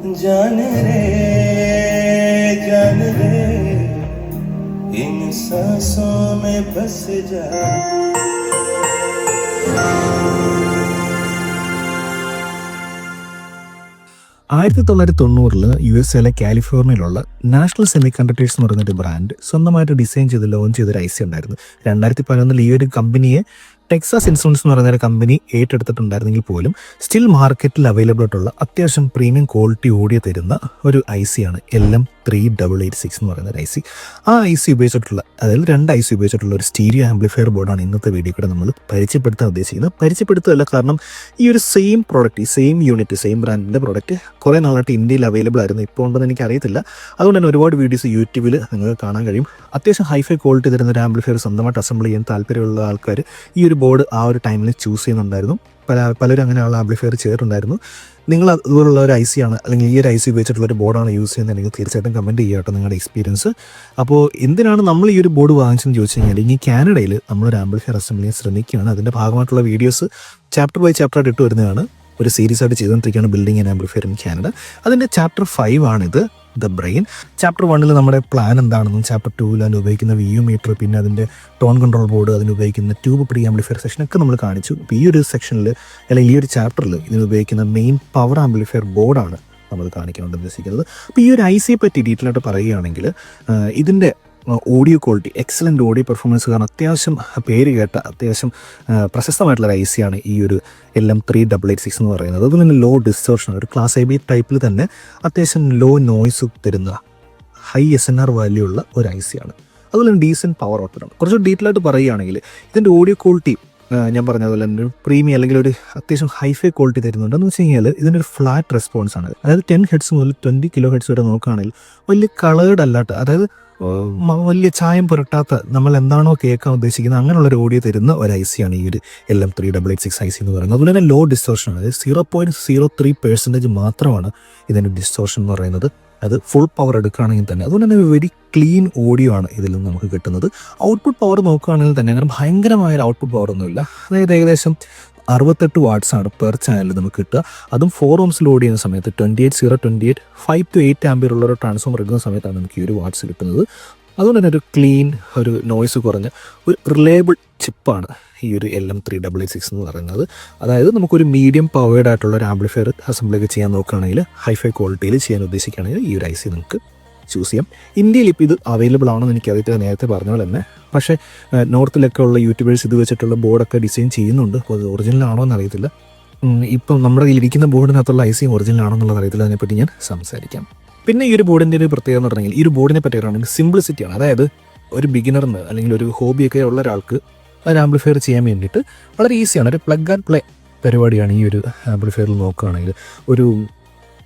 जान रे इन सांसों में बस जा. 1990 USA കാലിഫോർണിയയിലുള്ള നാഷണൽ സെമി കണ്ടക്ടേഴ്സ് എന്ന് പറയുന്നൊരു ബ്രാൻഡ് സ്വന്തമായിട്ട് ഡിസൈൻ ചെയ്ത് ലോഞ്ച് ചെയ്തൊരു ഐ സി ഉണ്ടായിരുന്നു. 2011 ഈ ഒരു കമ്പനിയെ ടെക്സാസ് ഇൻസ്ട്രുമെന്റ്സ് എന്ന് പറയുന്ന ഒരു കമ്പനി ഏറ്റെടുത്തിട്ടുണ്ടായിരുന്നെങ്കിൽ പോലും സ്റ്റിൽ മാർക്കറ്റിൽ അവൈലബിൾ ആയിട്ടുള്ള അത്യാവശ്യം പ്രീമിയം ക്വാളിറ്റി ഓഡിയോ തരുന്ന ഒരു ഐ സി ആണ് LM3886 എന്ന് പറയുന്ന ഒരു ഐ സി. ആ ഐ സി ഉപയോഗിച്ചിട്ടുള്ള, അതായത് 2 ഐ സി ഉപയോഗിച്ചിട്ടുള്ള ഒരു സ്റ്റീരിയോ ആംപ്ലിഫയർ ബോർഡാണ് ഇന്നത്തെ വീഡിയോ കൂടെ നമ്മൾ പരിചയപ്പെടുത്താൻ ഉദ്ദേശിക്കുന്നത്. പരിചയപ്പെടുത്തുകയല്ല, കാരണം ഈ ഒരു സെയിം പ്രോഡക്റ്റ്, ഈ സെയിം യൂണിറ്റ്, സെയിം ബ്രാൻഡിൻ്റെ പ്രോഡക്റ്റ് കുറേ നാളായിട്ട് ഇന്ത്യയിൽ അവൈലബിൾ ആയിരുന്നു. ഇപ്പോൾ ഉണ്ടെന്ന് എനിക്കറിയത്തില്ല. അതുകൊണ്ട് തന്നെ ഒരുപാട് വീഡിയോസ് യൂട്യൂബിൽ നിങ്ങൾക്ക് കാണാൻ കഴിയും. അത്യാവശ്യം ഹൈഫൈ ക്വാളിറ്റി തരുന്ന ഒരു ആംപ്ലിഫയർ സ്വന്തമായിട്ട് അസംബിൾ ചെയ്യാൻ താല്പര്യമുള്ള ആൾക്കാർ ഈ ഒരു ബോർഡ് ആ ഒരു ടൈമിൽ ചൂസ് ചെയ്യുന്നുണ്ടായിരുന്നു. പലരും അങ്ങനെയുള്ള ആംപ്ലിഫയർ ചെയ്തിട്ടുണ്ടായിരുന്നു. നിങ്ങൾ അതുപോലുള്ള ഒരു ഐ സി ആണ്, അല്ലെങ്കിൽ ഈ ഒരു ഐ സി ഉപയോഗിച്ചിട്ടുള്ള ഒരു ബോർഡാണ് യൂസ് ചെയ്യുന്നതെങ്കിൽ തീർച്ചയായിട്ടും കമൻറ്റ് ചെയ്യുക കേട്ടോ നിങ്ങളുടെ എക്സ്പീരിയൻസ്. അപ്പോൾ എന്തിനാണ് നമ്മൾ ഈ ഒരു ബോർഡ് വാങ്ങിച്ചതെന്ന് ചോദിച്ചു കഴിഞ്ഞാൽ, ഈ കാനഡയിൽ നമ്മളൊരു ആംപ്ലിഫയർ അസംബിൾ ചെയ്യാൻ ശ്രമിക്കുകയാണ്. അതിൻ്റെ ഭാഗമായിട്ടുള്ള വീഡിയോസ് ചാപ്റ്റർ ബൈ ചാപ്റ്റർ ആയിട്ട് ഇട്ട് വരുന്നതാണ്. ഒരു സീരീസ് ആയിട്ട് ചെയ്തുകൊണ്ടിരിക്കുകയാണ് building and amplifier in Canada. അതിൻ്റെ ചാപ്റ്റർ 5 ആണിത്, ദ ബ്രെയിൻ. ചാപ്റ്റർ 1 നമ്മുടെ പ്ലാൻ എന്താണെന്നും ചാപ്റ്റർ 2 അതിന് ഉപയോഗിക്കുന്ന വ്യൂ മീറ്റർ, പിന്നെ അതിൻ്റെ ടോൺ കൺട്രോൾ ബോർഡ്, അതിന് ഉപയോഗിക്കുന്ന ട്യൂബ് പ്രീ ആംപ്ലിഫയർ സെക്ഷനൊക്കെ നമ്മൾ കാണിച്ചു. ഇപ്പോൾ ഈ ഒരു സെക്ഷനിൽ, അല്ലെങ്കിൽ ഈ ഒരു ചാപ്റ്ററിൽ ഇതിന് ഉപയോഗിക്കുന്ന മെയിൻ പവർ ആംപ്ലിഫയർ ബോർഡാണ് നമ്മൾ കാണിക്കാൻ ഉദ്ദേശിക്കുന്നത്. അപ്പോൾ ഈ ഒരു ഐ സിയെ പറ്റി ഡീറ്റെയിൽ ആയിട്ട് പറയുകയാണെങ്കിൽ, ഇതിൻ്റെ audio quality, excellent audio performance, കാരണം അത്യാവശ്യം പേര് കേട്ട, അത്യാവശ്യം പ്രശസ്തമായിട്ടുള്ളൊരു ഐ സിയാണ് ഈ ഒരു LM3886 എന്ന് പറയുന്നത്. അതുപോലെ തന്നെ ലോ ഡിസ്റ്റോർഷൻ, ഒരു ക്ലാസ് AB ടൈപ്പിൽ തന്നെ അത്യാവശ്യം ലോ നോയ്സ് തരുന്ന ഹൈ SNR വാല്യൂ ഉള്ള ഒരു ഐ സിയാണ്. അതുപോലെ തന്നെ ഡീസൻറ്റ് പവർ ഔട്ട്പുട്ടാണ്. കുറച്ച് ഡീറ്റെയിൽ ആയിട്ട് പറയുകയാണെങ്കിൽ ഇതിൻ്റെ ഓഡിയോ ക്വാളിറ്റി ഞാൻ പറഞ്ഞതുപോലെ തന്നെ പ്രീമിയം, അല്ലെങ്കിൽ ഒരു അത്യാവശ്യം ഹൈഫൈ ക്വാളിറ്റി തരുന്നുണ്ട്. എന്ന് വെച്ച് കഴിഞ്ഞാൽ ഇതിൻ്റെ ഒരു ഫ്ലാറ്റ് റെസ്പോൺസ് ആണ്. അതായത് 10 ഹെഡ്സ് മുതൽ 20 കിലോ ഹെഡ്സ് വരെ നോക്കുകയാണെങ്കിൽ വലിയ കളേർഡ് അല്ലാത്ത, അതായത് വലിയ ചായം പുരട്ടാത്ത, നമ്മൾ എന്താണോ കേൾക്കാൻ ഉദ്ദേശിക്കുന്നത് അങ്ങനെയുള്ളൊരു ഓഡിയോ തരുന്ന ഒരു ഐ സിയാണ് ഈ ഒരു LM3886 ഐ സി എന്ന് പറയുന്നത്. അതുപോലെ തന്നെ ലോ ഡിസ്റ്റോർഷൻ ആണ്. അതായത് 0.03% മാത്രമാണ് ഇതിൻ്റെ ഡിസ്റ്റോർഷൻ എന്ന് പറയുന്നത്. അത് ഫുൾ പവർ എടുക്കുകയാണെങ്കിൽ തന്നെ. അതുകൊണ്ട് തന്നെ വെരി ക്ലീൻ ഓഡിയോ ആണ് ഇതിൽ നിന്ന് നമുക്ക് കിട്ടുന്നത്. ഔട്ട്പുട്ട് പവർ നോക്കുകയാണെങ്കിൽ തന്നെ അങ്ങനെ ഭയങ്കരമായ ഔട്ട്പുട്ട് പവർ ഒന്നുമില്ല. അതായത് ഏകദേശം 68 വാട്ട്സാണ് പെർ ചാനൽ നമുക്ക് കിട്ടുക. അതും 4 ohms ലോഡ് ചെയ്യുന്ന സമയത്ത് 28 5 to 8 ആംപിയർ ഉള്ള ഒരു ട്രാൻസ്ഫോമർ എടുക്കുന്ന സമയത്താണ് നമുക്ക് ഈ ഒരു വാട്ട്സ് കിട്ടുന്നത്. അതുകൊണ്ട് തന്നെ ഒരു ക്ലീൻ, ഒരു നോയ്സ് കുറഞ്ഞ, ഒരു റിലയബിൾ ചിപ്പാണ് ഈ ഒരു LM3886 എന്ന് പറയുന്നത്. അതായത് നമുക്കൊരു മീഡിയം പവേർഡ് ആയിട്ടുള്ള ഒരു ആംപ്ലിഫയർ അസംബ്ലിയൊക്കെ ചെയ്യാൻ നോക്കുകയാണെങ്കിൽ, ഹൈഫൈ ക്വാളിറ്റിയിൽ ചെയ്യാൻ ഉദ്ദേശിക്കുകയാണെങ്കിൽ ഈ ഒരു ഐ സി നമുക്ക് ചൂസ് ചെയ്യാം. ഇന്ത്യയിൽ ഇപ്പോൾ ഇത് അവൈലബിൾ ആണെന്ന് എനിക്കറിയത്തില്ല, നേരത്തെ പറഞ്ഞ പോലെ തന്നെ. പക്ഷേ നോർത്തിലൊക്കെ ഉള്ള യൂട്യൂബേഴ്സ് ഇത് വെച്ചിട്ടുള്ള ബോർഡൊക്കെ ഡിസൈൻ ചെയ്യുന്നുണ്ട്. അപ്പോൾ അത് ഒറിജിനൽ ആണോ എന്നറിയത്തില്ല. ഇപ്പം നമ്മുടെ കയ്യിലിരിക്കുന്ന ബോർഡിനകത്തുള്ള ഐ സി ഒറിജിനൽ ആണോ എന്നുള്ളത് അറിയത്തില്ല. അതിനെപ്പറ്റി ഞാൻ സംസാരിക്കാം. പിന്നെ ഈ ഒരു ബോർഡിൻ്റെ ഒരു പ്രത്യേകത എന്ന് പറഞ്ഞാൽ, ഈ ഒരു ബോർഡിനെ പറ്റി പറയുകയാണെങ്കിൽ സിംപ്ലിസിറ്റിയാണ്. അതായത് ഒരു ബിഗിനറിന്, അല്ലെങ്കിൽ ഒരു ഹോബിയൊക്കെ ഉള്ള ഒരാൾക്ക് ഒരു ആംപ്ലിഫയർ ചെയ്യാൻ വേണ്ടിയിട്ട് വളരെ ഈസിയാണ്. ഒരു പ്ലഗ് ആൻഡ് പ്ലേ പരിപാടിയാണ് ഈ ഒരു ആംപ്ലിഫയറിൽ നോക്കുകയാണെങ്കിൽ. ഒരു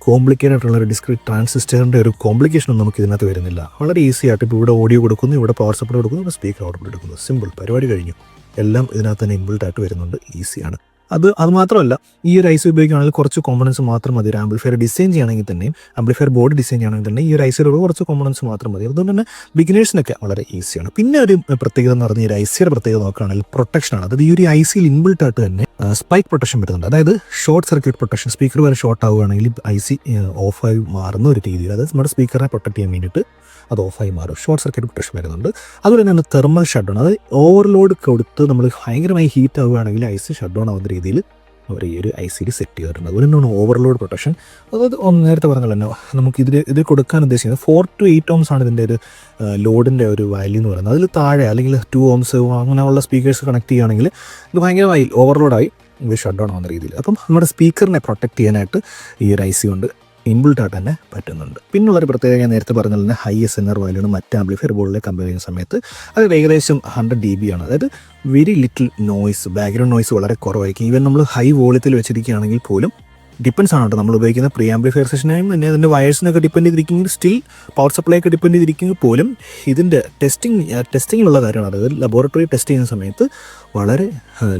കോംപ്ലിക്കേറ്റഡ് ആയിട്ടുള്ള ഒരു ഡിസ്ക്രീറ്റ് ട്രാൻസിസ്റ്ററിൻ്റെ ഒരു കോംപ്ലിക്കേഷനൊന്നും നമുക്ക് ഇതിനകത്ത് വരുന്നില്ല. വളരെ ഈസി ആയിട്ട് ഇപ്പോൾ ഇവിടെ ഓഡിയോ കൊടുക്കുന്നു, ഇവിടെ പവർ സപ്ലൈ കൊടുക്കുന്നു, ഇവിടെ സ്പീക്കർ ഔട്ട്പുട്ട് എടുക്കുന്നു. സിമ്പിൾ പരിപാടി കഴിഞ്ഞു. എല്ലാം ഇതിനകത്ത് തന്നെ ഇൻബിൽഡ് ആയിട്ട് വരുന്നുണ്ട്. ഈസിയാണ്. അത് മാത്രമല്ല, ഈ ഒരു ഐ സി ഉപയോഗിക്കുകയാണെങ്കിൽ കുറച്ച് കോമ്പണൻസ് മാത്രം മതി. ഒരു ആംപ്ലിഫയർ ഡിസൈൻ ചെയ്യണമെങ്കിൽ തന്നെയും, ആംപ്ലിഫയർ ബോർഡ് ഡിസൈൻ ചെയ്യണമെങ്കിൽ തന്നെ ഈ ഒരു ഐ സിയിലുള്ള കുറച്ച് കോമ്പണൻസ് മാത്രം മതി. അതുകൊണ്ട് തന്നെ ബിഗിനേഴ്സിനൊക്കെ വളരെ ഈസിയാണ്. പിന്നെ ഒരു പ്രത്യേകത എന്ന് പറഞ്ഞാൽ, ഈ ഒരു ഐ സിയുടെ പ്രത്യേകത നോക്കുകയാണെങ്കിൽ പ്രൊട്ടക്ഷനാണ്. അതായത് ഈ ഒരു ഐ സിയിൽ ഇൻബിൽട്ട് ആയിട്ട് തന്നെ സ്പൈക്ക് പ്രൊട്ടക്ഷൻ വരുന്നുണ്ട്. അതായത് ഷോർട്ട് സർക്യൂട്ട് പ്രൊട്ടക്ഷൻ, സ്പീക്കർ വരെ ഷോർട്ട് ആവുകയാണെങ്കിൽ ഐ സി ഓഫായി മാറുന്ന ഒരു രീതിയിൽ, അതായത് നമ്മുടെ സ്പീക്കറിനെ പ്രൊട്ടക്ട് ചെയ്യാൻ വേണ്ടിയിട്ട് അത് ഓഫായി മാറും. ഷോർട്ട് സർക്യൂട്ട് പ്രൊട്ടക്ഷൻ വരുന്നുണ്ട്. അതുപോലെ തന്നെ തെർമൽ ഷട്ട് ഡൗൺ, അതായത് ഓവർലോഡ് കൊടുത്ത് നമ്മൾ ഭയങ്കരമായി ഹീറ്റ് ആവുകയാണെങ്കിൽ ഐ സി ഷട്ട് ഡൗൺ ആവുന്ന രീതിയിൽ അവർ ഈ ഒരു ഐ സിയിൽ സെറ്റ് ചെയ്തിട്ടുണ്ട്. അതുപോലെ തന്നെയാണ് ഓവർലോഡ് പ്രൊട്ടക്ഷൻ. അതായത് നേരത്തെ പറഞ്ഞാൽ തന്നെ നമുക്ക് ഇത് കൊടുക്കാൻ ഉദ്ദേശിക്കുന്നത് 4 to 8 ohms ആണ് ഇതിൻ്റെ ഒരു ലോഡിൻ്റെ ഒരു വാല്യൂ എന്ന് പറയുന്നത്. അതിൽ താഴെ, അല്ലെങ്കിൽ 2 ohms അങ്ങനെയുള്ള സ്പീക്കേഴ്സ് കണക്ട് ചെയ്യുകയാണെങ്കിൽ ഇത് ഭയങ്കരമായി ഓവർലോഡായി ഇത് ഷട്ട് ഡൗൺ ആവുന്ന രീതിയിൽ. അപ്പം നമ്മുടെ സ്പീക്കറിനെ പ്രൊട്ടക്ട് ചെയ്യാനായിട്ട് ഈ ഒരു ഐ സി കൊണ്ട് ഇൻബിൽട്ട് ആയിട്ട് തന്നെ പറ്റുന്നുണ്ട്. പിന്നുള്ളൊരു പ്രത്യേകത ഞാൻ നേരത്തെ പറഞ്ഞ തന്നെ ഹൈ SNR വാല്യൂണ് മറ്റ് ആംപ്ലിഫയർ ബോർഡിലെ കമ്പയർ ചെയ്യുന്ന സമയത്ത് അത് ഏകദേശം 100 dB ആണ്. അതായത് very little noise, background noise വളരെ കുറവായിരിക്കും. ഈവൻ നമ്മൾ ഹൈ വോളിയത്തിൽ വെച്ചിരിക്കുകയാണെങ്കിൽ പോലും ഡിപ്പെൻസ് ആണ് കേട്ടോ. നമ്മൾ ഉപയോഗിക്കുന്ന പ്രീ ആംപ്ലിഫയർ സെഷനെയും പിന്നെ അതിൻ്റെ വയേഴ്സിനൊക്കെ ഡിപ്പെൻഡ് ചെയ്തിരിക്കുന്നത്, സ്റ്റിൽ പവർ സപ്ലൈ ഒക്കെ ഡിപ്പെൻഡ് ചെയ്തിരിക്കുന്നത് പോലും ഇതിൻ്റെ ടെസ്റ്റിങ്ങിലുള്ള കാര്യമാണ്. അതായത് ലബോറട്ടറി ടെസ്റ്റ് ചെയ്യുന്ന സമയത്ത് വളരെ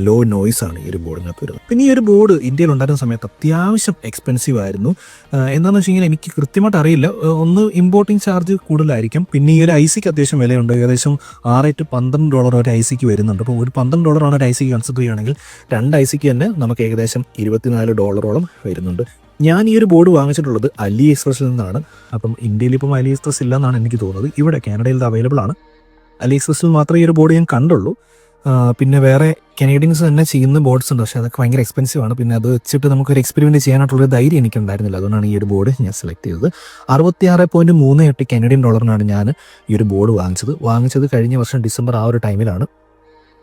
ലോ നോയ്സ് ആണ് ഈ ഒരു ബോർഡിനകത്ത് വരുന്നത്. പിന്നെ ഈ ഒരു ബോർഡ് ഇന്ത്യയിൽ ഉണ്ടായിരുന്ന സമയത്ത് അത്യാവശ്യം എക്സ്പെൻസീവ് ആയിരുന്നു. എന്താണെന്ന് വെച്ച് കഴിഞ്ഞാൽ എനിക്ക് കൃത്യമായിട്ട് അറിയില്ല. ഒന്ന് ഇമ്പോർട്ടിംഗ് ചാർജ് കൂടുതലായിരിക്കും. പിന്നെ ഈ ഒരു ഐ സിക്ക് അത്യാവശ്യം വിലയുണ്ട്. ഏകദേശം $6 to $12 ഒരു ഐ സിക്ക് വരുന്നുണ്ട്. അപ്പോൾ ഒരു $12 ഒരു ഐ സിക്ക് കൺസിഡർ ചെയ്യുകയാണെങ്കിൽ 2 ഐ സിക്ക് തന്നെ നമുക്ക് ഏകദേശം $24 വരുന്നുണ്ട്. ഞാൻ ഈ ഒരു ബോർഡ് വാങ്ങിച്ചിട്ടുള്ളത് അലി എക്സ്പ്രസിൽ നിന്നാണ്. അപ്പം ഇന്ത്യയിൽ ഇപ്പം അലി എക്സ്പ്രസ് ഇല്ല എന്നാണ് എനിക്ക് തോന്നുന്നത്. ഇവിടെ കാനഡയിൽ ഇത് അവൈലബിൾ ആണ്. അലി എക്സ്പ്രസിൽ മാത്രമേ ഈ ഒരു ബോർഡ് ഞാൻ കണ്ടുള്ളൂ. പിന്നെ വേറെ കനേഡിയൻസ് തന്നെ ചെയ്യുന്ന ബോർഡ്സ് ഉണ്ട്, പക്ഷേ അതൊക്കെ ഭയങ്കര എക്സ്പെൻസീവ് ആണ്. പിന്നെ അത് വെച്ചിട്ട് നമുക്കൊരു എക്സ്പെരിമെൻറ്റ് ചെയ്യാനായിട്ടുള്ളൊരു ധൈര്യം എനിക്കുണ്ടായിരുന്നില്ല. അതുകൊണ്ടാണ് ഈ ഒരു ബോർഡ് ഞാൻ സെലക്ട് ചെയ്തത്. 66.38 കനേഡിയൻ ഡോളറിനാണ് ഞാൻ ഈ ഒരു ബോർഡ് വാങ്ങിച്ചത് കഴിഞ്ഞ വർഷം ഡിസംബർ ആ ഒരു ടൈമിലാണ്.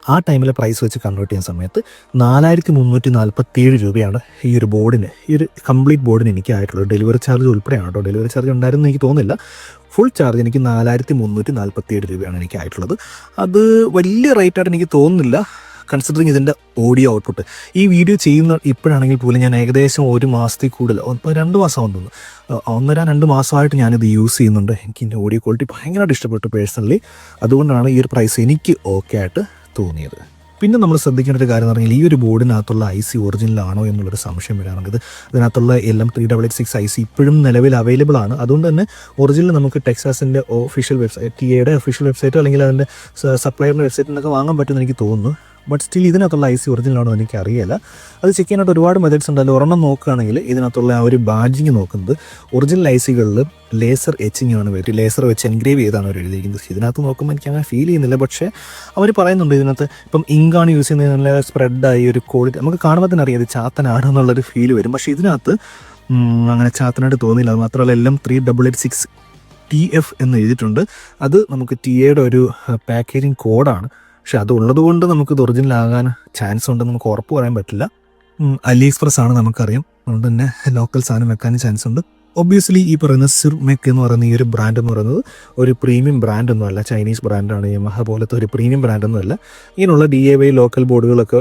ആ ടൈമിലെ പ്രൈസ് വെച്ച് കൺവേർട്ട് ചെയ്യുന്ന സമയത്ത് 4347 രൂപയാണ് ഈ ഒരു ബോർഡിന്, ഈ ഒരു കംപ്ലീറ്റ് ബോർഡിന് എനിക്ക് ആയിട്ടുള്ളത്. ഡെലിവറി ചാർജ് ഉൾപ്പെടെയാണ് കേട്ടോ. ഡെലിവറി ചാർജ് ഉണ്ടായിരുന്നു എനിക്ക് തോന്നുന്നില്ല. ഫുൾ ചാർജ് എനിക്ക് 4347 രൂപയാണ് എനിക്ക് ആയിട്ടുള്ളത്. അത് വലിയ റേറ്റായിട്ട് എനിക്ക് തോന്നുന്നില്ല, കൺസിഡറിങ് ഇതിൻ്റെ ഓഡിയോ ഔട്ട്പുട്ട്. ഈ വീഡിയോ ചെയ്യുന്ന ഇപ്പോഴാണെങ്കിൽ പോലും ഞാൻ ഏകദേശം 1 മാസത്തിൽ കൂടുതൽ, 2 മാസം തോന്നുന്നു, 1.5-2 മാസമായിട്ട് ഞാനിത് യൂസ് ചെയ്യുന്നുണ്ട്. എനിക്ക് ഇതിൻ്റെ ഓഡിയോ ക്വാളിറ്റി ഭയങ്കരമായിട്ട് ഇഷ്ടപ്പെട്ടു പേഴ്സണലി. അതുകൊണ്ടാണ് ഈ ഒരു പ്രൈസ് എനിക്ക് ഓക്കെ ആയിട്ട് തോന്നിയത്. പിന്നെ നമ്മൾ ശ്രദ്ധിക്കേണ്ട ഒരു കാര്യം എന്ന് പറഞ്ഞാൽ ഈ ഒരു ബോർഡിനകത്തുള്ള IC ഒറിജിനലാണോ എന്നുള്ളൊരു സംശയം വരാറുണ്ട്. ഇതിനകത്തുള്ള LM3886 IC ഇപ്പോഴും നിലവിൽ അവൈലബിൾ ആണ്. അതുകൊണ്ട് തന്നെ ഒറിജിനൽ നമുക്ക് ടെക്സാസിൻ്റെ ഒഫീഷ്യൽ വെബ്സൈറ്റ്, TA ഒഫീഷ്യൽ വെബ്സൈറ്റോ അല്ലെങ്കിൽ അതിൻ്റെ സപ്ലയറിൻ്റെ വെബ്സൈറ്റിൽ നിന്നൊക്കെ വാങ്ങാൻ പറ്റുമെന്ന് എനിക്ക് തോന്നുന്നു. ബട്ട് സ്റ്റിൽ ഇതിനകത്തുള്ള IC ഒറിജിനലാണോ എന്ന് എനിക്ക് അറിയില്ല. അത് ചെക്ക് ചെയ്യാനായിട്ട് ഒരുപാട് മെത്തേഡ്സ് ഉണ്ടല്ലോ. ഒരെണ്ണം നോക്കുകയാണെങ്കിൽ ഇതിനകത്തുള്ള ആ ഒരു ബാഡ്ജിങ് നോക്കുന്നത് ഒറിജിനൽ ICകളിൽ ലേസർ എച്ചിങ് ആണ് വരും. ലേസർ വെച്ച് എൻഗ്രേവ് ചെയ്താണ് അവർ എഴുതിയിരിക്കുന്നത്. ഇതിനകത്ത് നോക്കുമ്പോൾ എനിക്ക് അങ്ങനെ ഫീൽ ചെയ്യുന്നില്ല. പക്ഷേ അവർ പറയുന്നുണ്ട് ഇതിനകത്ത് ഇപ്പം ഇങ്കാണ് യൂസ് ചെയ്യുന്നത്, നല്ല സ്പ്രെഡായി ഒരു ക്വാളിറ്റി നമുക്ക് കാണുമ്പോൾ തന്നെ അറിയാം ഇത് ചാത്തനാണ് എന്നുള്ളൊരു ഫീൽ വരും. പക്ഷേ ഇതിനകത്ത് അങ്ങനെ ചാത്തനായിട്ട് തോന്നിയില്ല. അത് മാത്രമല്ല LM3886 TF എന്ന് എഴുതിയിട്ടുണ്ട്. അത് നമുക്ക് TA ഒരു പാക്കേജിങ് കോഡാണ്. പക്ഷെ അത് ഉള്ളത് കൊണ്ട് നമുക്കിത് ഒറിജിനലാകാൻ ചാൻസ് ഉണ്ടെന്ന് നമുക്ക് ഉറപ്പ് പറയാൻ പറ്റില്ല. അലി എക്സ്പ്രസ് ആണ് നമുക്കറിയാം, അതുകൊണ്ട് തന്നെ ലോക്കൽ സാധനം വെക്കാനും ചാൻസ് ഉണ്ട്. ഒബ്വിയസ്ലി ഈ പറയുന്ന സിർമെക് എന്ന് പറയുന്ന ഈ ഒരു ബ്രാൻഡ് എന്ന് പറയുന്നത് ഒരു പ്രീമിയം ബ്രാൻഡൊന്നും അല്ല, ചൈനീസ് ബ്രാൻഡാണ്. യമഹ പോലത്തെ ഒരു പ്രീമിയം ബ്രാൻഡൊന്നും അല്ല. ഇങ്ങനെയുള്ള DIY ലോക്കൽ ബോർഡുകളൊക്കെ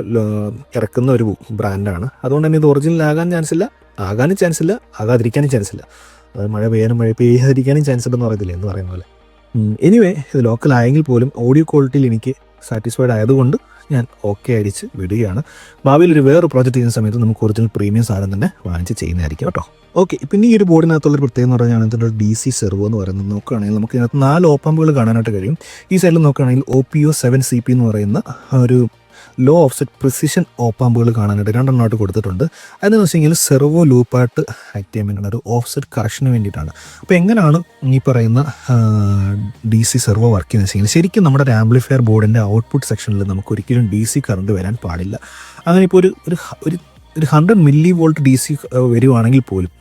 ഇറക്കുന്ന ഒരു ബ്രാൻഡാണ്. അതുകൊണ്ട് തന്നെ ഇത് ഒറിജിനലാകാൻ ചാൻസ് ഇല്ല, ആകാനും ചാൻസ് ഇല്ല, ആകാതിരിക്കാനും ചാൻസ് ഇല്ല. അത് മഴ പെയ്യാതിരിക്കാനും ചാൻസ് ഉണ്ടെന്ന് പറയത്തില്ല എന്ന് പറയുന്ന പോലെ. എനിവേ ഇത് ലോക്കൽ ആയെങ്കിൽ പോലും ഓഡിയോ ക്വാളിറ്റിയിൽ എനിക്ക് സാറ്റിസ്ഫൈഡ് ആയതുകൊണ്ട് ഞാൻ ഓക്കെ അടിച്ച് വിടുകയാണ്. ഭാവിയിൽ ഒരു വേറെ പ്രോജക്റ്റ് ചെയ്യുന്ന സമയത്ത് നമുക്ക് ഒറിജിനൽ പ്രീമിയം സാധനം തന്നെ വാങ്ങിച്ച് ചെയ്യുന്നതായിരിക്കും കേട്ടോ. ഓക്കെ, പിന്നെ ഈ ഒരു ബോർഡിനകത്തുള്ളൊരു പ്രത്യേകം എന്ന് പറഞ്ഞാൽ ഇതിൻ്റെ DC സെർവോ എന്ന് പറയുന്നത് നോക്കുകയാണെങ്കിൽ നമുക്ക് ഇതിനകത്ത് 4 ഓപ്പാമ്പുകൾ കാണാനായിട്ട് കഴിയും. ഈ സൈഡിൽ നോക്കുകയാണെങ്കിൽ OPO 7CP എന്ന് പറയുന്ന ഒരു ലോ ഓഫ്സെറ്റ് പ്രിസിഷൻ ഓപ്പാമ്പുകൾ കാണാനായിട്ട് 2 എണ്ണമായിട്ട് കൊടുത്തിട്ടുണ്ട്. അതെന്ന് വെച്ചെങ്കിൽ സെർവോ ലൂപ്പായിട്ട് ആക്ട് ചെയ്യാൻ വേണ്ടിയാണ്, ഒരു ഓഫ്സെറ്റ് കറക്ഷന് വേണ്ടിയിട്ടാണ്. അപ്പോൾ എങ്ങനെയാണ് ഈ പറയുന്ന DC സെർവോ വർക്ക് ചെയ്യുന്നത് വെച്ചെങ്കിൽ ശരിക്കും നമ്മുടെ ഒരു ആംപ്ലിഫയർ ബോർഡിൻ്റെ ഔട്ട്പുട്ട് സെക്ഷനിൽ നമുക്ക് ഒരിക്കലും DC കറണ്ട് വരാൻ പാടില്ല. അങ്ങനെ ഇപ്പോൾ ഒരു 100 മില്ലി വോൾട്ട് DC വരുവാണെങ്കിൽ പോലും,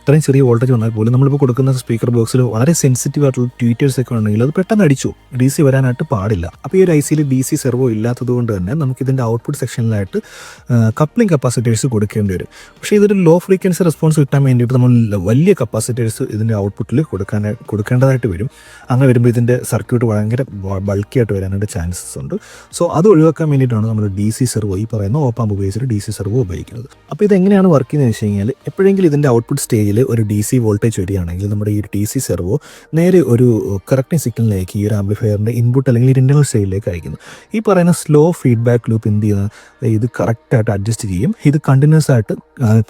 അത്രയും ചെറിയ വോൾട്ടേജ് വന്നാൽ പോലും നമ്മളിപ്പോൾ കൊടുക്കുന്ന സ്പീക്കർ ബോക്സിൽ വളരെ സെൻസിറ്റീവ് ആയിട്ടുള്ള ട്വീറ്റേഴ്സ് ഒക്കെ ഉണ്ടെങ്കിൽ അത് പെട്ടെന്ന് അടിച്ചു DC വരാനായിട്ട് പാടില്ല. അപ്പോൾ ഈ ഒരു ICയിൽ DC സെർവോ ഇല്ലാത്തത് കൊണ്ട് തന്നെ നമുക്കിതിൻ്റെ ഔട്ട്പുട്ട് സെക്ഷനിലായിട്ട് കപ്ലിംഗ് കപ്പാസിറ്റേഴ്സ് കൊടുക്കേണ്ടി വരും. പക്ഷേ ഇതൊരു ലോ ഫ്രീക്വൻസി റെസ്പോൺസ് കിട്ടാൻ വേണ്ടിയിട്ട് നമ്മൾ വലിയ കപ്പാസിറ്റേഴ്സ് ഇതിൻ്റെ ഔട്ട്പുട്ടിൽ കൊടുക്കേണ്ടതായിട്ട് വരും. അങ്ങനെ വരുമ്പോൾ ഇതിൻ്റെ സർക്യൂട്ട് ഭയങ്കര ബൾക്കി ആയിട്ട് വരാനായിട്ട് ചാൻസസ് ഉണ്ട്. സോ അത് ഒഴിവാക്കാൻ വേണ്ടിയിട്ടാണ് നമ്മൾ DC സെർവോ, ഈ പറയുന്ന ഓപ്പാമ്പ് ഉപയോഗിച്ചിട്ട് DC സെർവോ ഉപയോഗിക്കുന്നത്. അപ്പോൾ ഇതെങ്ങനെയാണ് വർക്ക് ചെയ്യുന്നത് വെച്ച് കഴിഞ്ഞാൽ എപ്പോഴെങ്കിലും ഇതിൻ്റെ ഔട്ട്പുട്ട് സ്റ്റേജിൽ ഒരു DC വോൾട്ടേജ് വരികയാണെങ്കിൽ നമ്മുടെ ഈ ഒരു DC സെർവോ നേരെ ഒരു കറക്റ്റിംഗ് സിഗ്നലിലേക്ക് ഈ ഒരു ആംപ്ലിഫയറിൻ്റെ ഇൻപുട്ട് അല്ലെങ്കിൽ ഇൻറ്റേർണൽ സ്റ്റേജിലേക്ക് അയക്കുന്നു. ഈ പറയുന്ന സ്ലോ ഫീഡ്ബാക്ക് ലൂപ്പ് എന്ത് ചെയ്യുന്നത്, ഇത് കറക്റ്റായിട്ട് അഡ്ജസ്റ്റ് ചെയ്യും. ഇത് കണ്ടിന്യൂസ് ആയിട്ട്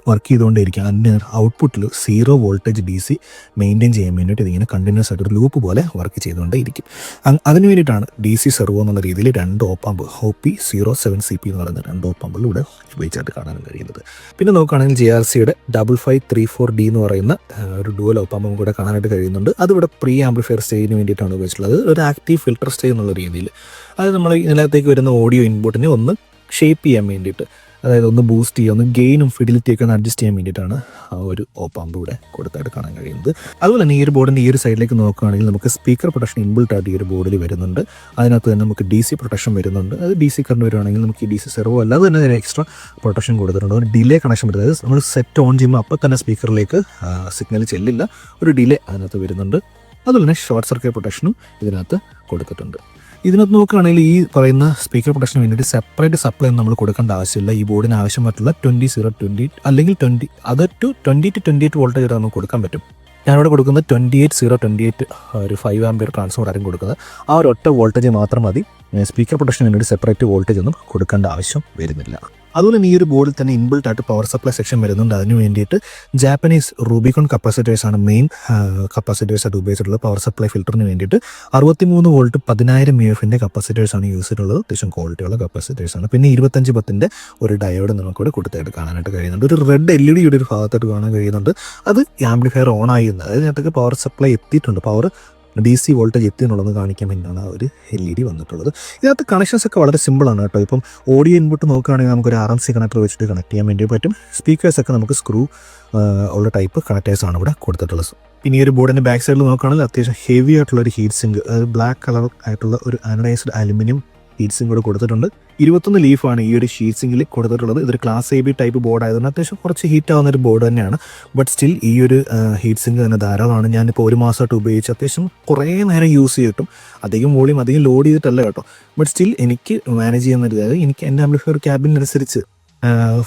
വർക്ക് ചെയ്തുകൊണ്ടേയിരിക്കും. അതിൻ്റെ ഔട്ട്പുട്ടിൽ 0 വോൾട്ടേജ് DC മെയിൻറ്റെയിൻ ചെയ്യാൻ വേണ്ടിയിട്ട് ഇതിങ്ങനെ കണ്ടിന്യൂസ് ആയിട്ട് ഒരു ലൂപ്പ് പോലെ വർക്ക് ചെയ്തുകൊണ്ടേയിരിക്കും. അതിന് വേണ്ടിയിട്ടാണ് DC സെർവോ എന്നുള്ള രീതിയിൽ 2 ഓപ്പാമ്പ് OP07CP എന്ന് പറയുന്ന 2 ഓപ്പാമ്പുകളിലൂടെ ഉപയോഗിച്ചായിട്ട് കാണാൻ കഴിയുന്നത്. പിന്നെ നോക്കുകയാണെങ്കിൽ JRCയുടെ 5534D എന്ന് പറയുന്ന ഒരു ഡുവൽ ഓപ്പാമ്പും കൂടെ കാണാനായിട്ട് കഴിയുന്നുണ്ട്. അതിവിടെ പ്രീ ആംപ്ലിഫയർ സ്റ്റേജിന് വേണ്ടിയിട്ടാണ് ഉപയോഗിച്ചിട്ടുള്ളത്, ഒരു ആക്റ്റീവ് ഫിൽട്ടർ സ്റ്റേജ് എന്നുള്ള രീതിയിൽ. അത് നമ്മൾ ഇതിനകത്തേക്ക് വരുന്ന ഓഡിയോ ഇൻപുട്ടിനെ ഒന്ന് ഷേപ്പ് ചെയ്യാൻ വേണ്ടിയിട്ട്, അതായത് ഒന്ന് ബൂസ്റ്റ് ചെയ്യുക, ഒന്ന് ഗെയിനും ഫിഡിലിറ്റിയൊക്കെ ഒന്ന് അഡ്ജസ്റ്റ് ചെയ്യാൻ വേണ്ടിയിട്ടാണ് ആ ഒരു ഓപ്പാമ്പ് ഇവിടെ കൊടുത്തായിട്ട് കാണാൻ കഴിയുന്നത്. അതുപോലെ തന്നെ ഈ ഒരു ബോർഡിൻ്റെ ഈ ഒരു സൈഡിലേക്ക് നോക്കുകയാണെങ്കിൽ നമുക്ക് സ്പീക്കർ പ്രൊട്ടക്ഷൻ ഇൻബിൾട്ടായിട്ട് ഈ ഒരു ബോർഡിൽ വരുന്നുണ്ട്. അതിനകത്ത് തന്നെ നമുക്ക് DC പ്രൊട്ടക്ഷൻ വരുന്നുണ്ട്. അത് DC കറണ്ട് വരുവാണെങ്കിൽ നമുക്ക് ഈ DC സെർവോ അല്ലാതെ തന്നെ ഒരു എക്സ്ട്രാ പ്രൊട്ടക്ഷൻ കൊടുത്തിട്ടുണ്ട്. ഒരു ഡിലേ കണക്ഷൻ വരുന്നത്, അതായത് നമ്മൾ സെറ്റ് ഓൺ ചെയ്യുമ്പോൾ അപ്പോൾ തന്നെ സ്പീക്കറിലേക്ക് സിഗ്നൽ ചെല്ലില്ല, ഒരു ഡിലേ അതിനകത്ത് വരുന്നുണ്ട്. അതുപോലെ തന്നെ ഷോർട്ട് സർക്യൂട്ട് പ്രൊട്ടക്ഷനും ഇതിനകത്ത് കൊടുത്തിട്ടുണ്ട്. ഇതിനകത്ത് നോക്കുകയാണെങ്കിൽ ഈ പറയുന്ന സ്പീക്കർ പ്രൊട്ടക്ഷന് വേണ്ടിയിട്ട് സെപ്പറേറ്റ് സപ്ലൈ ഒന്നും നമ്മൾ കൊടുക്കേണ്ട ആവശ്യമില്ല. ഈ ബോർഡിന് ആവശ്യമായിട്ടുള്ള 20 അല്ലെങ്കിൽ 20 to 28 വോൾട്ടേജ് വരെ നമുക്ക് കൊടുക്കാൻ പറ്റും. ഞാനിവിടെ കൊടുക്കുന്നത് 28 ഒരു 5 ആംപിയർ ട്രാൻസ്ഫോമർ ആരും കൊടുക്കുന്നത്. ആ ഒരു ഒറ്റ വോൾട്ടേജ് മാത്രം മതി. സ്പീക്കർ പ്രൊട്ടക്ഷന് വേണ്ടിയിട്ട് സെപ്പറേറ്റ് വോൾട്ടേജ് ഒന്നും കൊടുക്കേണ്ട ആവശ്യം വരുന്നില്ല. അതുപോലെ തന്നെ ഈ ഒരു ബോർഡിൽ തന്നെ ഇൻബിൾട്ട് ആയിട്ട് പവർ സപ്ലൈ സെക്ഷൻ വരുന്നുണ്ട്. അതിന് വേണ്ടിയിട്ട് ജാപ്പനീസ് റൂബിക്കോൺ കപ്പാസിറ്റേഴ്സാണ് മെയിൻ കപ്പാസിറ്റേഴ്സായിട്ട് ഉപയോഗിച്ചിട്ടുള്ളത്. പവർ സപ്ലൈ ഫിൽറ്ററിന് വേണ്ടിയിട്ട് 63 വോൾട്ട് 10,000 UF കപ്പാസിറ്റേഴ്സാണ് യൂസ് ചെയ്തിട്ടുള്ളത്. അത്യാവശ്യം ക്വാളിറ്റിയുള്ള കപ്പാസിറ്റേഴ്സാണ്. പിന്നെ 2510 ഒരു ഡയോഡ് നമുക്കിവിടെ കൊടുത്തായിട്ട് കാണാനായിട്ട് കഴിയുന്നുണ്ട്. ഒരു റെഡ് LED ഇവിടെ ഒരു ഭാഗത്തായിട്ട് കാണാൻ കഴിയുന്നുണ്ട്. അത് ആംപ്ലിഫയർ ഓൺ ആയിരുന്നു. അതിനകത്തേക്ക് പവർ സപ്ലൈ എത്തിയിട്ടുണ്ട്. പവർ DC വോൾട്ടേജ് എത്തിയെന്നുള്ളത് കാണിക്കാൻ വേണ്ടിയാണ് ആ ഒരു LED വന്നിട്ടുള്ളത്. ഇതിനകത്ത് കണക്ഷൻസ് ഒക്കെ വളരെ സിമ്പിളാണ് കേട്ടോ. ഇപ്പം ഓഡിയോ ഇൻപുട്ട് നോക്കുകയാണെങ്കിൽ നമുക്കൊരു RMC കണക്ടർ വെച്ചിട്ട് കണക്ട് ചെയ്യാൻ വേണ്ടി പറ്റും. സ്പീക്കേഴ്സൊക്കെ നമുക്ക് സ്ക്രൂ ഉള്ള ടൈപ്പ് കണക്ടേഴ്സാണ് ഇവിടെ കൊടുത്തിട്ടുള്ളത്. പിന്നെ ഈ ഒരു ബോർഡിൻ്റെ ബാക്ക് സൈഡിൽ നോക്കുകയാണെങ്കിൽ അത്യാവശ്യം ഹെവി ആയിട്ടുള്ള ഒരു ഹീറ്റ് സിങ്ക്, ബ്ലാക്ക് കളർ ആയിട്ടുള്ള ഒരു അനഡൈസ്ഡ് അലുമിനിയം ഹീറ്റ് സിങ്ക് കൂടെ കൊടുത്തിട്ടുണ്ട്. 21 ലീഫാണ് ഈ ഒരു ഹീറ്റ് സിങ്കിൽ കൊടുത്തിട്ടുള്ളത്. ഇതൊരു ക്ലാസ് AB ടൈപ്പ് ബോർഡ് ആയതുകൊണ്ട് അത്യാവശ്യം കുറച്ച് ഹീറ്റ് ആവുന്ന ഒരു ബോർഡ് തന്നെയാണ്. ബട്ട് സ്റ്റിൽ ഈ ഒരു ഹീറ്റ് സിങ്ക് തന്നെ ധാരാളമാണ്. ഞാനിപ്പോൾ 1 മാസമായിട്ട് ഉപയോഗിച്ച് അത്യാവശ്യം കുറേ നേരം യൂസ് ചെയ്തിട്ടും അധികം വോളിയം അധികം ലോഡ് ചെയ്തിട്ടല്ല കേട്ടോ. ബട്ട് സ്റ്റിൽ എനിക്ക് മാനേജ് ചെയ്യുന്ന ഒരു കാര്യം, എനിക്ക് എൻ്റെ ആംപ്ലിഫയർ ക്യാബിനനുസരിച്ച്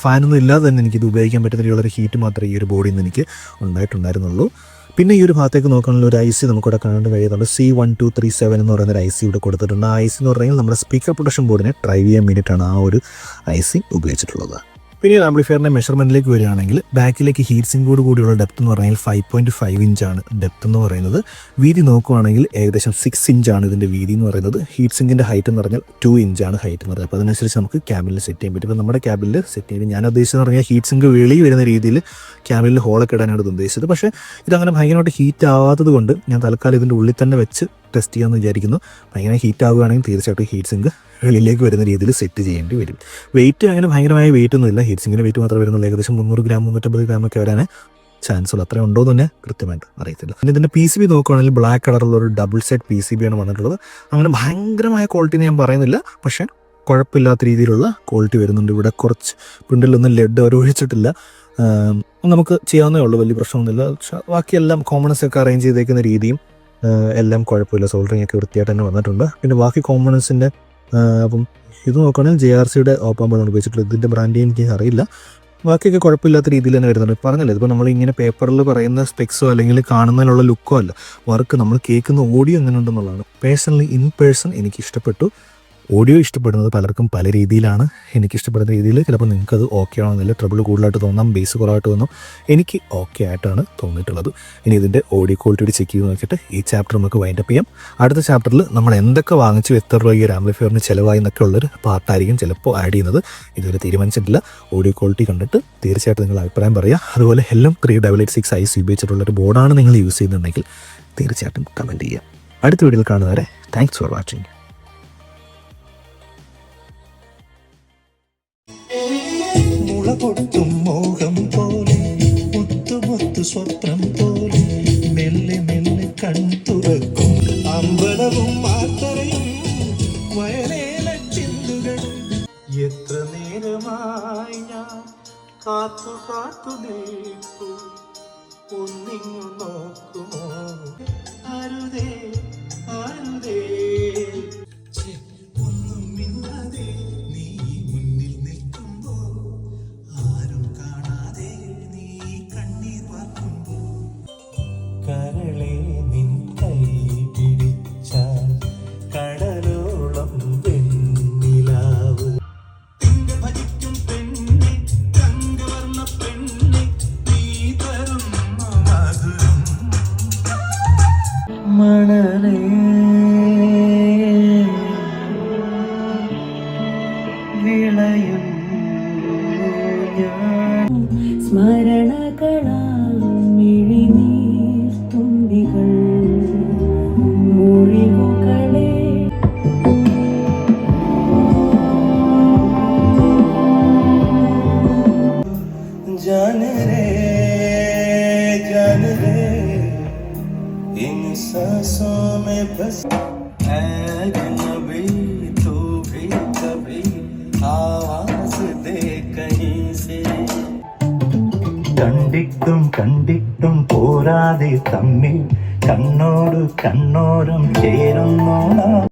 ഫാനൊന്നും ഇല്ലാതെ തന്നെ എനിക്കിത് ഉപയോഗിക്കാൻ പറ്റുന്ന രീതിയിലുള്ളൊരു ഹീറ്റ് മാത്രമേ ഈ ഒരു ബോഡിയിൽ നിന്ന് എനിക്ക് ഉണ്ടായിട്ടുണ്ടായിരുന്നുള്ളൂ. പിന്നെ ഈ ഒരു ഭാഗത്തേക്ക് നോക്കുകയാണെങ്കിൽ ഒരു IC നമുക്കിവിടെ കാണാൻ കഴിയുന്നുണ്ട്. C1237 എന്ന് പറയുന്ന ഒരു IC ഇവിടെ കൊടുത്തിട്ടുണ്ട്. ആ IC എന്ന് പറഞ്ഞാൽ നമ്മുടെ സ്പീക്കർ പ്രൊട്ടക്ഷൻ ബോർഡിനെ ഡ്രൈവ് ചെയ്യാൻ വേണ്ടിയിട്ടാണ് ആ ഒരു IC ഉപയോഗിച്ചിട്ടുള്ളത്. പിന്നെ ഈ ആംപ്ലിഫയറിൻ്റെ മെഷർമെൻറ്റിലേക്ക് വരികയാണെങ്കിൽ ബാക്കിലേക്ക് ഹീറ്റ് സിങ്കോട് കൂടിയുള്ള ഡെപ്ത് എന്ന് പറഞ്ഞാൽ 5.5 ഇഞ്ചാണ് ഡെപ്ത് എന്ന് പറയുന്നത്. വീതി നോക്കുകയാണെങ്കിൽ ഏകദേശം 6 ഇഞ്ചാണ് ഇതിൻ്റെ വീതി എന്ന് പറയുന്നത്. ഹീറ്റ് സിങ്കിൻ്റെ ഹൈറ്റ് എന്ന് പറഞ്ഞാൽ 2 ഇഞ്ചാണ് ഹൈറ്റ് എന്ന് പറയുന്നത്. അപ്പോൾ അതിനനുസരിച്ച് നമുക്ക് ക്യാബിനിൽ സെറ്റ് ചെയ്യാൻ പറ്റും. ഇപ്പോൾ നമ്മുടെ ക്യാബിനിൽ സെറ്റ് ചെയ്ത് ഞാൻ ഉദ്ദേശിച്ചതെന്ന് പറഞ്ഞാൽ ഹീറ്റ് സിങ്ക് വെളി വരുന്ന രീതിയിൽ ക്യാബിനിൽ ഹോളൊക്കെ ഇടാനാണ് ഉദ്ദേശിച്ചത്. പക്ഷേ ഇതങ്ങനെ ഭയങ്കരമായിട്ട് ഹീറ്റ് ആവാത്തത് കൊണ്ട് ഞാൻ തൽക്കാലം ഇതിൻ്റെ ഉള്ളിൽ തന്നെ വെച്ച് ടെസ്റ്റ് ചെയ്യാമെന്ന് വിചാരിക്കുന്നു. ഭയങ്കര ഹീറ്റ് ആവുകയാണെങ്കിൽ തീർച്ചയായിട്ടും ഹീറ്റ് സിങ്ക് വെളിയിലേക്ക് വരുന്ന രീതിയിൽ സെറ്റ് ചെയ്യേണ്ടി വരും. വെയിറ്റ് അങ്ങനെ ഭയങ്കരമായ വെയിറ്റ് ഒന്നുമില്ല. ഹീറ്റ് സിങ്കിൻ്റെ വെയിറ്റ് മാത്രമേ വരുന്നുള്ളൂ. ഏകദേശം 300 ഗ്രാം 350 ഗ്രാമൊക്കെ വരാൻ ചാൻസ് ഉള്ളൂ. അത്രയും ഉണ്ടോ എന്ന് തന്നെ കൃത്യമായിട്ട് അറിയത്തില്ല. പിന്നെ ഇതിൻ്റെ PCB നോക്കുകയാണെങ്കിൽ ബ്ലാക്ക് കളറുള്ള ഒരു ഡബിൾ സെറ്റ് PCB ആണ് വന്നിട്ടുള്ളത്. അങ്ങനെ ഭയങ്കരമായ ക്വാളിറ്റി ഞാൻ പറയുന്നില്ല, പക്ഷേ കുഴപ്പമില്ലാത്ത രീതിയിലുള്ള ക്വാളിറ്റി വരുന്നുണ്ട്. ഇവിടെ കുറച്ച് പ്രിൻ്റിലൊന്നും ലെഡ് അവർ ഒഴിച്ചിട്ടില്ല. നമുക്ക് ചെയ്യാവുന്നേ ഉള്ളൂ, വലിയ പ്രശ്നമൊന്നുമില്ല. ബാക്കിയെല്ലാം കോമ്പണൻസ് ഒക്കെ അറേഞ്ച് ചെയ്തേക്കുന്ന രീതിയും എല്ലാം കുഴപ്പമില്ല. സോൾഡറിങ് ഒക്കെ വൃത്തിയായിട്ട് തന്നെ വന്നിട്ടുണ്ട്. പിന്നെ ബാക്കി കോമ്പണൻസിൻ്റെ അപ്പം ഇത് നോക്കുകയാണെങ്കിൽ JRCയുടെ ഓപ്പാമ്പാണ് ഉപയോഗിച്ചിട്ടുള്ളത്. ഇതിൻ്റെ ബ്രാൻഡ് എനിക്ക് അറിയില്ല. ബാക്കിയൊക്കെ കുഴപ്പമില്ലാത്ത രീതിയിൽ തന്നെ വരുന്നുണ്ട്. പറഞ്ഞല്ലോ, ഇതിപ്പോൾ നമ്മളിങ്ങനെ പേപ്പറിൽ പറയുന്ന സ്പെക്സോ അല്ലെങ്കിൽ കാണുന്നതിനുള്ള ലുക്കോ അല്ല, വർക്ക് നമ്മൾ കേൾക്കുന്ന ഓഡിയോ എങ്ങനെ ഉണ്ടെന്നുള്ളതാണ്. പേഴ്സണലി ഇൻ പേഴ്സൺ എനിക്ക് ഇഷ്ടപ്പെട്ടു. ഓഡിയോ ഇഷ്ടപ്പെടുന്നത് പലർക്കും പല രീതിയിലാണ്. എനിക്കിഷ്ടപ്പെടുന്ന രീതിയിൽ ചിലപ്പോൾ നിങ്ങൾക്കത് ഓക്കെ ആണെന്നില്ല. ട്രബിൾ കൂടുതലായിട്ട് തോന്നാം, ബേസ് കുറവായിട്ട് തോന്നാം. എനിക്ക് ഓക്കെ ആയിട്ടാണ് തോന്നിയിട്ടുള്ളത്. ഇനി ഇതിൻ്റെ ഓഡിയോ ക്വാളിറ്റി ചെക്ക് ചെയ്ത് നോക്കിയിട്ട് ഈ ചാപ്റ്റർ നമുക്ക് വൈൻഡപ്പ് ചെയ്യാം. അടുത്ത ചാപ്റ്ററിൽ നമ്മൾ എന്തൊക്കെ വാങ്ങിച്ചു, എത്ര രൂപ ഈ ഒരു ആംപ്ലിഫയറിന് ചിലവായി എന്നൊക്കെ ഉള്ളൊരു പാർട്ടായിരിക്കും ചിലപ്പോൾ ആഡ് ചെയ്യുന്നത്. ഇതുവരെ തീരുമാനിച്ചിട്ടില്ല. ഓഡിയോ ക്വാളിറ്റി കണ്ടിട്ട് തീർച്ചയായിട്ടും നിങ്ങൾ അഭിപ്രായം പറയുക. അതുപോലെ LM3886 IC ഉപയോഗിച്ചിട്ടുള്ളൊരു ബോർഡാണ് നിങ്ങൾ യൂസ് ചെയ്യുന്നുണ്ടെങ്കിൽ തീർച്ചയായിട്ടും കമൻറ്റ് ചെയ്യുക. അടുത്ത വീഡിയോയിൽ കാണുന്നവരെ താങ്ക്സ് ഫോർ വാച്ചിങ്. പൊട്ടും മോഹം പോലെ മുത്തുമുത്തു സ്വപ്നം പോലെ മെല്ലെ മെല്ലെ കൺതുറക്കും അമ്പലവും മാത്തറയും വയലേല ചിന്തുകളും. എത്ര നേരമായി ഞാൻ കാത്തു കാത്തു നിൽക്കൂ, ഒന്നിങ്ങു നോക്കുമോ? അരുതേ അരുതേ ഒന്നും മിണ്ടാതെ നീ മുന്നിൽ നിൽക്കുമ്പോ, ആരും കാണാതെ നീ കണ്ണീർ വാർക്കുമ്പോ, കരളെ നിൻ കൈ പിടിച്ചാൽ കടലോളം വെണ്ണിലാവ്. ഭജിക്കും പെണ്ണെ തങ്കവർണ്ണ പെണ്ണെ, നീ തരുന്ന മധുരം മണലേ വിളയും സ്മരണകളാൽ മിഴിനീർ തുമ്പികൾ മുറിവുകളെ जान रे इन सांसों में बस अजनबी, तू भी कभी आवाज दे कहीं से. കണ്ടിട്ടും പോരാതെ തമ്മിൽ കണ്ണോട് കണ്ണോരം ചേരുന്നോളാം.